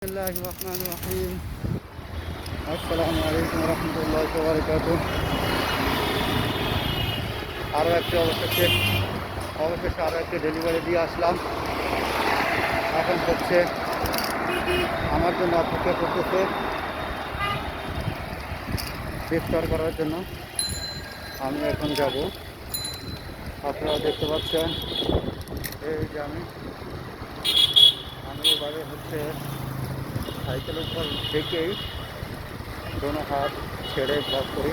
বিসমিল্লাহির রহমানির রহিম। আসসালামু আলাইকুম রহমতুল্লাহি ওয়া বারাকাতুহু। অবশেষে আরও একটি ডেলিভারি দিয়ে আসলাম। এখন হচ্ছে আমার জন্য অপেক্ষা করতেছে ইফতার করার জন্য। আমি এখন যাব। আপনারা দেখতে পাচ্ছেন এই যে আমি এবারে হচ্ছে সাইকেলের উপর থেকেই দোনো হাত ছেড়ে ব্লক করি,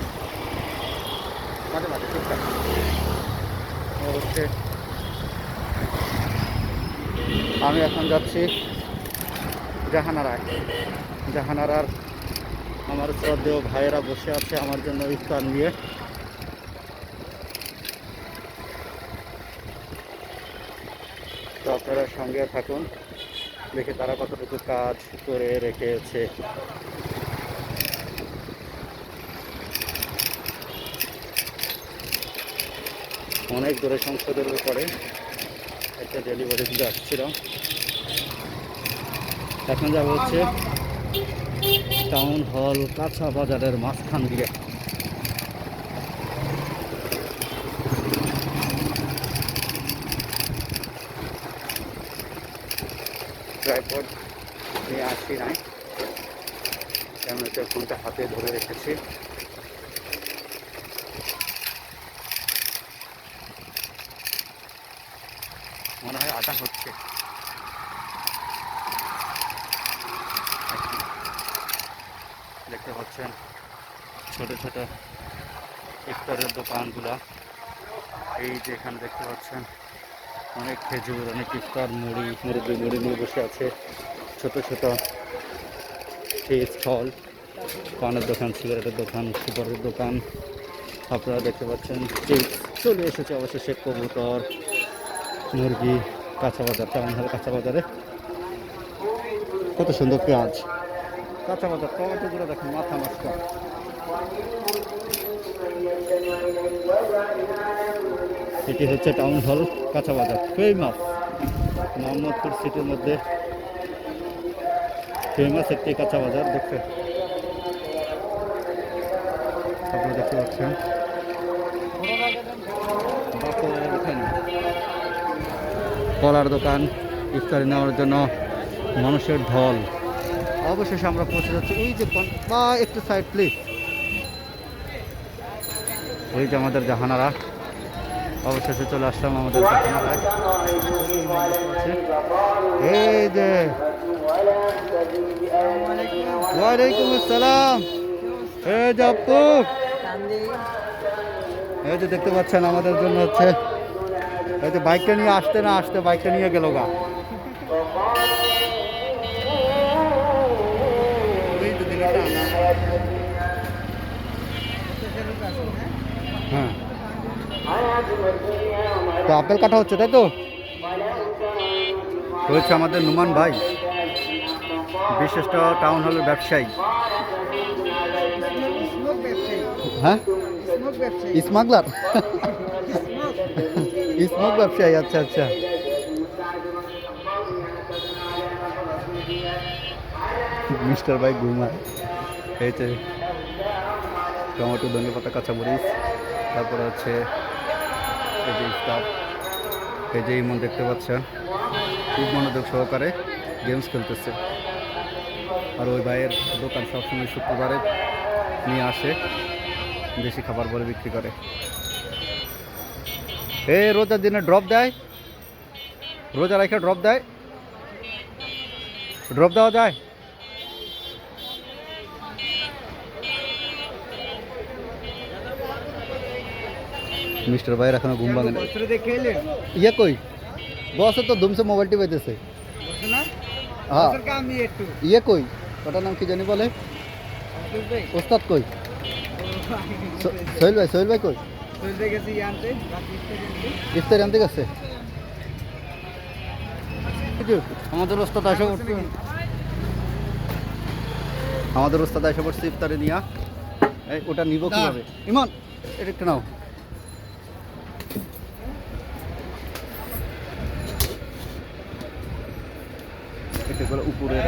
মাঝে মাঝে টুকটাক হচ্ছে। আমি এখন যাচ্ছি জাহানারার আমার শ্রদ্ধেয় ভাইয়েরা বসে আছে আমার জন্য ইফতার নিয়ে। তো আপনারা সঙ্গে থাকুন, দেখে তারা কতটুকু কাজ করে রেখেছে। অনেক দূরে সংসদের উপরে একটা ডেলিভারি দিতে আসছিলাম। এখন যাবো হচ্ছে টাউন হল কাঁচা বাজারের মাঝখান দিয়ে। ট্রাইপড নিয়ে আসি নাই, ক্যামেরাতে ফোনটা হাতে ধরে রেখেছি। মনে হয় আটা হচ্ছে। দেখতে পাচ্ছেন ছোট ছোট ইফতারের দোকানগুলা। এই যে এখানে দেখতে পাচ্ছেন অনেক খেজুর, অনেক ইফতার মুড়ি নিয়ে বসে আছে। ছোট ছোট এই স্টল, পানের দোকান, সিগারেটের দোকান, সুপারের দোকান। আপনারা দেখতে পাচ্ছেন চলে এসেছে অবশেষে কবুতর, মুরগি, কাঁচা বাজার। টাউন হল কাঁচা বাজারে কত সুন্দর পেঁয়াজ। কাঁচা বাজার টমেটোগুলো দেখেন মাথা নষ্ট। এটি হচ্ছে টাউন হল কাঁচা বাজার, ফেমাস মোহাম্মদপুর সিটির মধ্যে ফেমাস একটি কাঁচা বাজার। আপনারা দেখতে পাচ্ছেন কলার দোকান, ইফতারি নেওয়ার জন্য মানুষের ঢল। অবশেষে আমরা পৌঁছে যাচ্ছি। এই যে বা একটু সাইড প্লিজ। ওই যে আমাদের জাহানারা, অবশেষে চলে আসলাম আমাদের জাহানারায়। এই যে ওয়ালাইকুম আসসালাম। এই যে আপু, এই যে দেখতে পাচ্ছেন আমাদের জন্য হচ্ছে এই যে বাইকটা নিয়ে আসতে বাইকটা নিয়ে গেল গা। হ্যাঁ, তো আপেল কাটা হচ্ছে, তাই তো হয়েছে আমাদের নুমান ভাই, বিশিষ্ট টাউন হলের ব্যবসায়ী। হ্যাঁ, স্মাগলার, স্মোক ব্যবসায়ী। আচ্ছা আচ্ছা। মিস্টার ভাই ঘুমায়। এই যে টমেটো, ধনে পাতা, কাঁচামরিচ, তারপরে হচ্ছে এই যে ইফতার। এই যে ইমন দেখতে পাচ্ছেন খুব মনোযোগ সহকারে গেমস খেলতেছে। আর ওই ভাইয়ের দোকান সবসময় শুক্রবারে নিয়ে আসে, দেশি খাবার বলে বিক্রি করে। রোজার দিনে ড্রপ দেয়, রোজা রেখে ড্রপ দেওয়া যায়। মিস্টার ভাইয়ের এখনো ঘুম ভাঙে না। ইয়ে কই বসে তো ধুমসে মোবাইলটি পাইতেছে। হ্যাঁ, ইয়ে কই ওটার নাম কি জানি বলে, ওস্তাদ কই? সোহেল ভাই কই? ইফতারি আনতে গেছে। আমাদের ওস্তাদ এসে পড়ছে ইফতারি নিয়া। ওটা নিব কিভাবে? ইমন এটা একটু নাও। উপরে